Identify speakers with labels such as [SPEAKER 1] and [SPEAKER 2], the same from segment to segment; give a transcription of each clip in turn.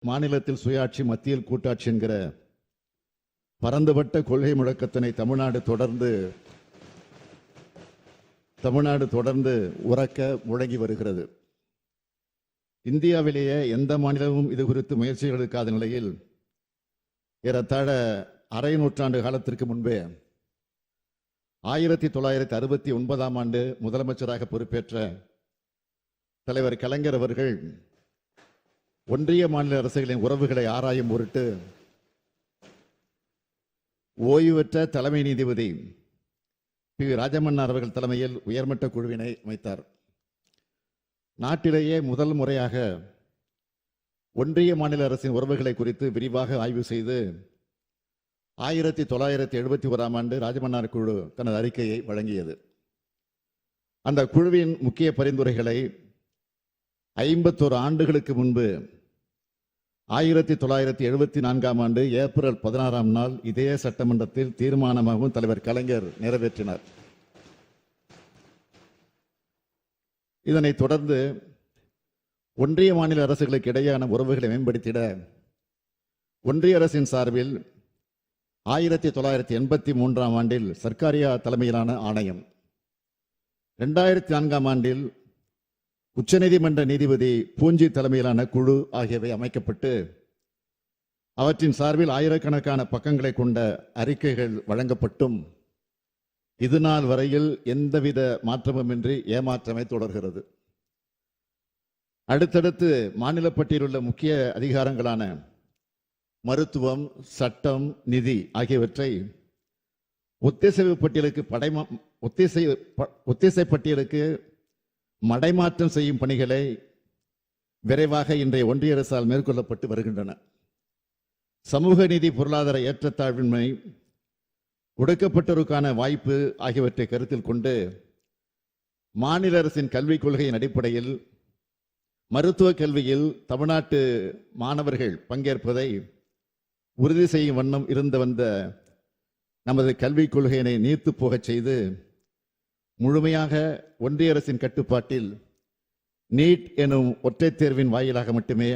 [SPEAKER 1] மாநிலத்தில் சுயாட்சி, மத்தியில் கூட்டாட்சி என்கிற பரந்துபட்ட கொள்கை முழக்கத்தினை தமிழ்நாடு தொடர்ந்து உரக்க முழங்கி வருகிறது. இந்தியாவிலேயே எந்த மாநிலமும் இது குறித்து முயற்சிகள் எடுக்காத நிலையில் ஏறத்தாழ அரை நூற்றாண்டு காலத்திற்கு முன்பே 1969ஆம் ஆண்டு முதலமைச்சராக பொறுப்பேற்ற தலைவர் கலைஞர் அவர்கள் ஒன்றிய மாநில அரசுகளின் உறவுகளை ஆராயும் பொருட்டு ஓய்வு பெற்ற தலைமை நீதிபதி பி. ராஜமன்னார் அவர்கள் தலைமையில் உயர்மட்ட குழுவினை அமைத்தார். நாட்டிலேயே முதல் முறையாக ஒன்றிய மாநில அரசின் உறவுகளை குறித்து விரிவாக ஆய்வு செய்து 1971ஆம் ஆண்டு ராஜமன்னார் குழு தனது அறிக்கையை வழங்கியது. அந்த குழுவின் முக்கிய பரிந்துரைகளை 51 ஆண்டுகளுக்கு முன்பு 1974ஆம் ஆண்டு ஏப்ரல் 16ஆம் நாள் இதே சட்டமன்றத்தில் தீர்மானமாகவும் தலைவர் கலைஞர் நிறைவேற்றினார். இதனைத் தொடர்ந்து ஒன்றிய மாநில அரசுகளுக்கு இடையேயான உறவுகளை மேம்படுத்திட ஒன்றிய அரசின் சார்பில் 1983ஆம் ஆண்டில் சர்க்காரியா தலைமையிலான ஆணையம், 2004ஆம் ஆண்டில் உச்சநீதிமன்ற நீதிபதி பூஞ்சி தலைமையிலான குழு ஆகியவை அமைக்கப்பட்டு அவற்றின் சார்பில் ஆயிரக்கணக்கான பக்கங்களை கொண்ட அறிக்கைகள் வழங்கப்பட்டும் இதுநாள் வரையில் எந்தவித மாற்றமுமின்றி ஏமாற்றமே தொடர்கிறது. அடுத்தடுத்து மாநில பட்டியலில் உள்ள முக்கிய அதிகாரங்களான மருத்துவம், சட்டம், நிதி ஆகியவற்றை ஒத்திசைவு பட்டியலுக்கு மடைமாற்றம் செய்யும் பணிகளை விரைவாக இன்றைய ஒன்றிய அரசால் மேற்கொள்ளப்பட்டு வருகின்றன. சமூக நீதி, பொருளாதார ஏற்றத்தாழ்வின்மை, ஒடுக்கப்பட்டோருக்கான வாய்ப்பு ஆகியவற்றை கருத்தில் கொண்டு மாநில அரசின் கல்விக் கொள்கையின் அடிப்படையில் மருத்துவ கல்வியில் தமிழ்நாட்டு மாணவர்கள் பங்கேற்பதை உறுதி செய்யும் வண்ணம் இருந்து வந்த நமது கல்விக் கொள்கையினை நீர்த்து போகச் செய்து முழுமையாக ஒன்றிய அரசின் கட்டுப்பாட்டில் நீட் எனும் ஒற்றைத் தேர்வின் வாயிலாக மட்டுமே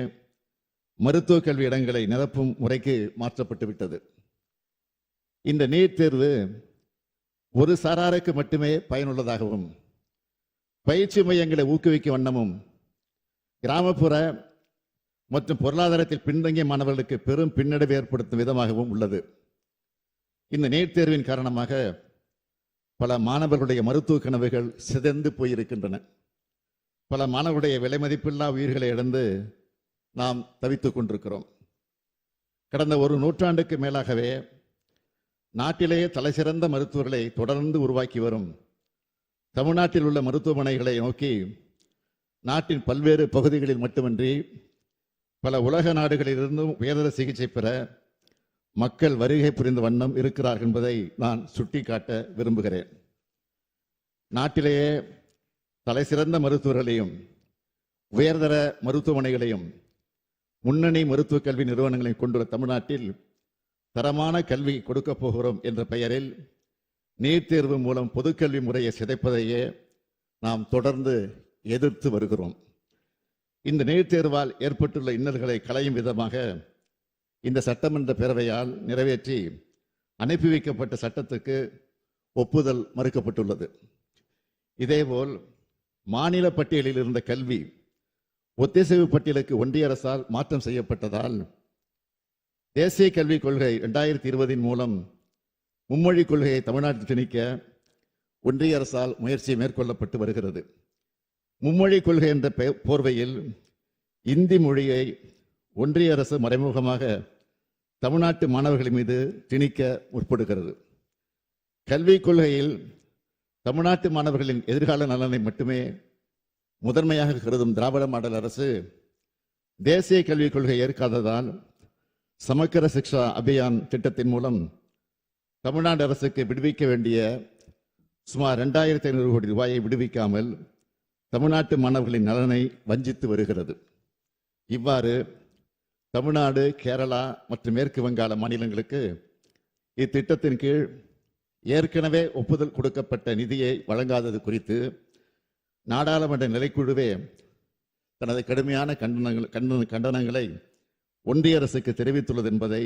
[SPEAKER 1] மருத்துவ கல்வி இடங்களை நிரப்பும் முறைக்கு மாற்றப்பட்டு விட்டது. இந்த நீட் தேர்வு ஒரு சாராருக்கு மட்டுமே பயனுள்ளதாகவும் பயிற்சி மையங்களை ஊக்குவிக்கும் வண்ணமும் கிராமப்புற மற்றும் பொருளாதாரத்தில் பின்தங்கிய மாணவர்களுக்கு பெரும் பின்னடைவு ஏற்படுத்தும் விதமாகவும் உள்ளது. இந்த நீட் தேர்வின் காரணமாக பல மாணவர்களுடைய மருத்துவ கனவுகள் சிதைந்து போயிருக்கின்றன. பல மாணவர்களுடைய விலை மதிப்பில்லா உயிர்களை இழந்து நாம் தவித்துக் கொண்டிருக்கிறோம். கடந்த ஒரு நூற்றாண்டுக்கு மேலாகவே நாட்டிலேயே தலைசிறந்த மருத்துவர்களை தொடர்ந்து உருவாக்கி வரும் தமிழ்நாட்டில் உள்ள மருத்துவமனைகளை நோக்கி நாட்டின் பல்வேறு பகுதிகளில் மட்டுமின்றி பல உலக நாடுகளிலிருந்தும் உயர்தர சிகிச்சை பெற மக்கள் வருகை புரிந்த வண்ணம் இருக்கிறார்கள் என்பதை நான் சுட்டிக்காட்ட விரும்புகிறேன். நாட்டிலேயே தலைசிறந்த மருத்துவர்களையும் உயர்தர மருத்துவமனைகளையும் முன்னணி மருத்துவ கல்வி நிறுவனங்களையும் கொண்டுள்ள தமிழ்நாட்டில் தரமான கல்வி கொடுக்க போகிறோம் என்ற பெயரில் நீட் தேர்வு மூலம் பொதுக்கல்வி முறையை சிதைப்பதையே நாம் தொடர்ந்து எதிர்த்து வருகிறோம். இந்த நீட் தேர்வால் ஏற்பட்டுள்ள இன்னல்களை களையும் விதமாக இந்த சட்டமன்ற பேரவையால் நிறைவேற்றி அனுப்பி வைக்கப்பட்ட சட்டத்துக்கு ஒப்புதல் மறுக்கப்பட்டுள்ளது. இதேபோல் மாநில பட்டியலில் இருந்த கல்வி ஒத்திசைவு பட்டியலுக்கு ஒன்றிய அரசால் மாற்றம் செய்யப்பட்டதால் தேசிய கல்விக் கொள்கை 2020 மூலம் மும்மொழி கொள்கையை தமிழ்நாட்டில் திணிக்க ஒன்றிய அரசால் முயற்சி மேற்கொள்ளப்பட்டு வருகிறது. மும்மொழி கொள்கை என்ற போர்வையில் இந்தி மொழியை ஒன்றிய அரசு மறைமுகமாக தமிழ்நாட்டு மாணவர்கள் மீது திணிக்க முற்படுகிறது. கல்விக் கொள்கையில் தமிழ்நாட்டு மாணவர்களின் எதிர்கால நலனை மட்டுமே முதன்மையாக கருதும் திராவிட மாடல் அரசு தேசிய கல்விக் கொள்கை ஏற்காததால் சமக்கர சிக்ஷா அபியான் திட்டத்தின் மூலம் தமிழ்நாடு அரசுக்கு விடுவிக்க வேண்டிய சுமார் 2500 கோடி ரூபாயை விடுவிக்காமல் தமிழ்நாட்டு மாணவர்களின் நலனை வஞ்சித்து வருகிறது. இவ்வாறு தமிழ்நாடு, கேரளா மற்றும் மேற்கு வங்காள மாநிலங்களுக்கு இத்திட்டத்தின் கீழ் ஏற்கனவே ஒப்புதல் கொடுக்கப்பட்ட நிதியை வழங்காதது குறித்து நாடாளுமன்ற நிலைக்குழுவே தனது கடுமையான கண்டனங்களை ஒன்றிய அரசுக்கு தெரிவித்துள்ளது என்பதை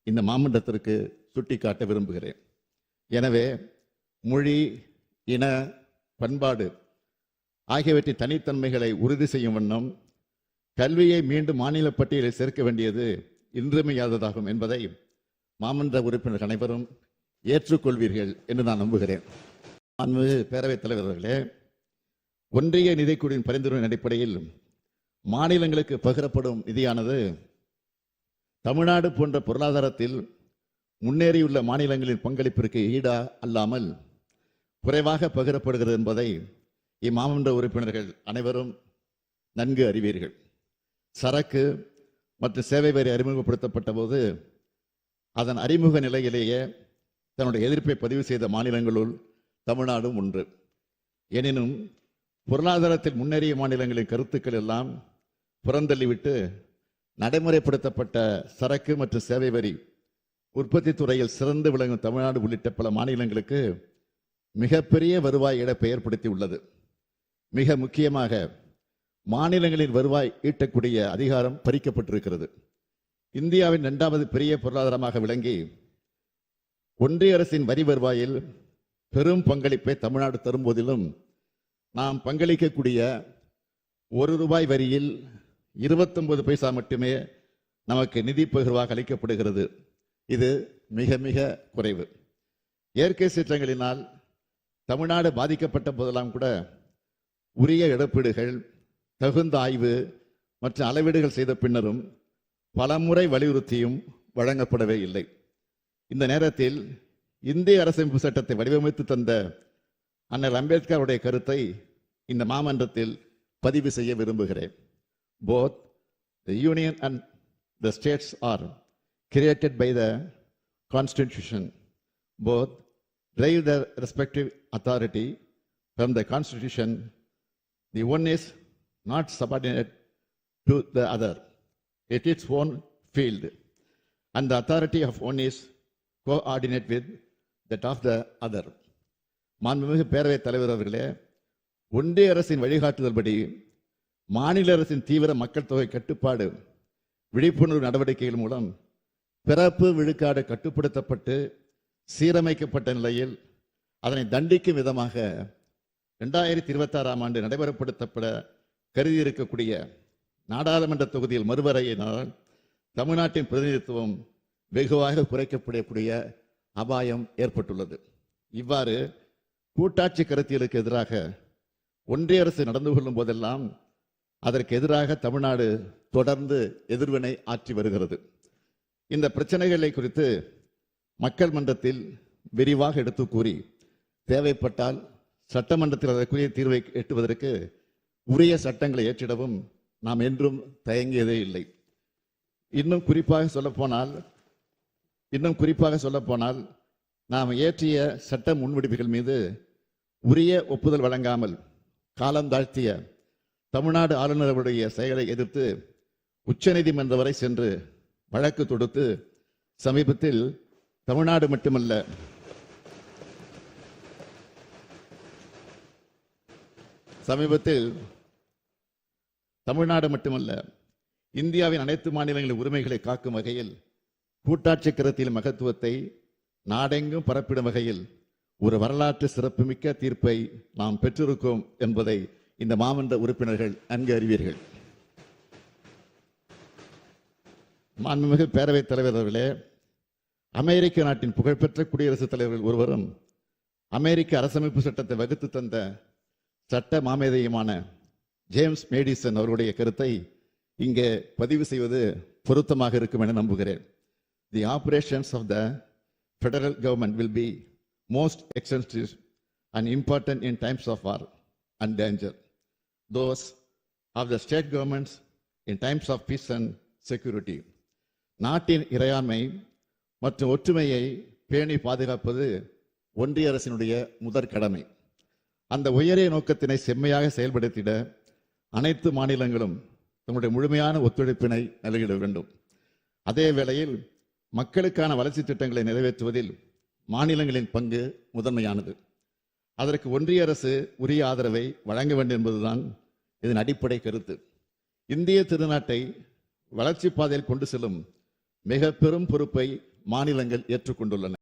[SPEAKER 1] இந்த மாமன்றத்திற்கு சுட்டிக்காட்ட விரும்புகிறேன். எனவே மொழி, இன, பண்பாடு ஆகியவற்றின் தனித்தன்மைகளை உறுதி செய்யும் வண்ணம் கல்வியை மீண்டும் மாநில பட்டியலில் சேர்க்க வேண்டியது இன்றியமையாததாகும் என்பதை மாமன்ற உறுப்பினர்கள் அனைவரும் ஏற்றுக்கொள்வீர்கள் என்று நான் நம்புகிறேன். மாண்புமிகு பேரவைத் தலைவர் அவர்களே, ஒன்றிய நிதிக்குழுவின் பரிந்துரையின் அடிப்படையில் மாநிலங்களுக்கு பகிரப்படும் நிதியானது தமிழ்நாடு போன்ற பொருளாதாரத்தில் முன்னேறியுள்ள மாநிலங்களின் பங்களிப்பிற்கு ஈடா அல்லாமல் குறைவாக பகிரப்படுகிறது என்பதை இம்மாமன்ற உறுப்பினர்கள் அனைவரும் நன்கு அறிவீர்கள். சரக்கு மற்றும் சேவை வரி அறிமுகப்படுத்தப்பட்ட போது அதன் அறிமுக நிலையிலேயே தன்னுடைய எதிர்ப்பை பதிவு செய்த மாநிலங்களுள் தமிழ்நாடும் ஒன்று. எனினும் பொருளாதாரத்தில் முன்னேறிய மாநிலங்களின் கருத்துக்கள் எல்லாம் புறந்தள்ளிவிட்டு நடைமுறைப்படுத்தப்பட்ட சரக்கு மற்றும் சேவை வரி உற்பத்தி துறையில் சிறந்து விளங்கும் தமிழ்நாடு உள்ளிட்ட பல மாநிலங்களுக்கு மிகப்பெரிய வருவாய் இழப்பை ஏற்படுத்தி உள்ளது. மிக முக்கியமாக மாநிலங்களின் வருவாய் ஈட்டக்கூடிய அதிகாரம் பறிக்கப்பட்டிருக்கிறது. இந்தியாவின் 2வது பெரிய பொருளாதாரமாக விளங்கி ஒன்றிய அரசின் வரி வருவாயில் பெரும் பங்களிப்பை தமிழ்நாடு தரும் போதிலும் நாம் பங்களிக்கக்கூடிய ₹1 வரியில் 29 பைசா மட்டுமே நமக்கு நிதி பகிர்வாக அளிக்கப்படுகிறது. இது மிக மிக குறைவு. இயற்கை சீற்றங்களினால் தமிழ்நாடு பாதிக்கப்பட்ட போதெல்லாம் கூட உரிய இழப்பீடுகள், தகுந்த ஆய்வு மற்றும் அளவீடுகள் செய்த பின்னரும் பலமுறை வலியுறுத்தியும் வழங்கப்படவே இல்லை. இந்த நேரத்தில் இந்திய அரசமைப்பு சட்டத்தை வடிவமைத்து தந்த அண்ணல் அம்பேத்கருடைய கருத்தை இந்த மாமன்றத்தில் பதிவு செய்ய விரும்புகிறேன். Both the union and the states are created by the Constitution. Both derive their respective authority from the Constitution. The one is not subordinate to the other. It is its own field, and the authority of one is coordinate with that of the other. மாண்புமிகு பேரவைத் தலைவர் அவர்களே, ஒன்றிய அரசின் வழிகாட்டுதல் படி மாநில அரசின் தீவிர மக்கள் தொகை கட்டுப்பாடு விழிப்புணர்வு நடவடிக்கைகள் மூலம் பிறப்பு விழுக்காடு கட்டுப்படுத்தப்பட்டு சீரமைக்கப்பட்ட நிலையில் அதனை தண்டிக்கும் விதமாக 2026ஆம் ஆண்டு நடைமுறைப்படுத்தப்பட கருதி இருக்கக்கூடிய நாடாளுமன்ற தொகுதியில் மறுவரையினால் தமிழ்நாட்டின் பிரதிநிதித்துவம் வெகுவாக குறைக்கப்படக்கூடிய அபாயம் ஏற்பட்டுள்ளது. இவ்வாறு கூட்டாட்சி கருத்தியலுக்கு எதிராக ஒன்றிய அரசு நடந்து கொள்ளும் போதெல்லாம் அதற்கு எதிராக தமிழ்நாடு தொடர்ந்து எதிர்வினை ஆற்றி வருகிறது. இந்த பிரச்சனைகளை குறித்து மக்கள் மன்றத்தில் விரிவாக எடுத்து கூறி தேவைப்பட்டால் சட்டமன்றத்தில் அதற்குரிய தீர்வை எட்டுவதற்கு உரிய சட்டங்களை ஏற்றிடவும் நாம் என்றும் தயங்கியதே இல்லை. இன்னும் குறிப்பாக சொல்லப்போனால் நாம் இயற்றிய சட்ட முன்வடிவுகள் மீது உரிய ஒப்புதல் வழங்காமல் காலந்தாழ்த்திய தமிழ்நாடு ஆளுநருடைய செயலை எதிர்த்து உச்சநீதிமன்றம் வரை சென்று வழக்கு தொடுத்து சமீபத்தில் தமிழ்நாடு மட்டுமல்ல இந்தியாவின் அனைத்து மாநிலங்களின் உரிமைகளை காக்கும் வகையில் கூட்டாட்சி கருத்தியல் மகத்துவத்தை நாடெங்கும் பரப்பிடும் வகையில் ஒரு வரலாற்று சிறப்புமிக்க தீர்ப்பை நாம் பெற்றிருக்கோம் என்பதை இந்த மாமன்ற உறுப்பினர்கள் நன்கு அறிவீர்கள். மாண்புமிகு பேரவைத் தலைவர் அவர்களே, அமெரிக்க நாட்டின் புகழ்பெற்ற குடியரசுத் தலைவர்கள் ஒருவரும் அமெரிக்க அரசமைப்பு சட்டத்தை வகுத்து தந்த சட்ட மாமேதையுமான ஜேம்ஸ் மேடிசன் அவருடைய கருத்தை இங்கே பதிவு செய்வது பொருத்தமாக இருக்கும் என நம்புகிறேன். The operations of the federal government will be most extensive and important in times of war and danger. Those of the state governments in times of peace and security. நாட்டின் இறையாண்மை மற்றும் ஒற்றுமையை பேணி பாதுகாப்பது ஒன்றிய அரசினுடைய முதற் கடமை. அந்த உயரிய நோக்கத்தினை செம்மையாக செயல்படுத்திட அனைத்து மாநிலங்களும் தங்களுடைய முழுமையான ஒத்துழைப்பினை நல்கிட வேண்டும். அதே வேளையில் மக்களுக்கான வளர்ச்சி திட்டங்களை நிறைவேற்றுவதில் மாநிலங்களின் பங்கு முதன்மையானது. அதற்கு ஒன்றிய அரசு உரிய ஆதரவை வழங்க வேண்டும் என்பதுதான் இதன் அடிப்படை கருத்து. இந்திய திருநாட்டை வளர்ச்சி பாதையில் கொண்டு செல்லும் மிக பெரும் பொறுப்பை மாநிலங்கள் ஏற்றுக்கொண்டுள்ளன.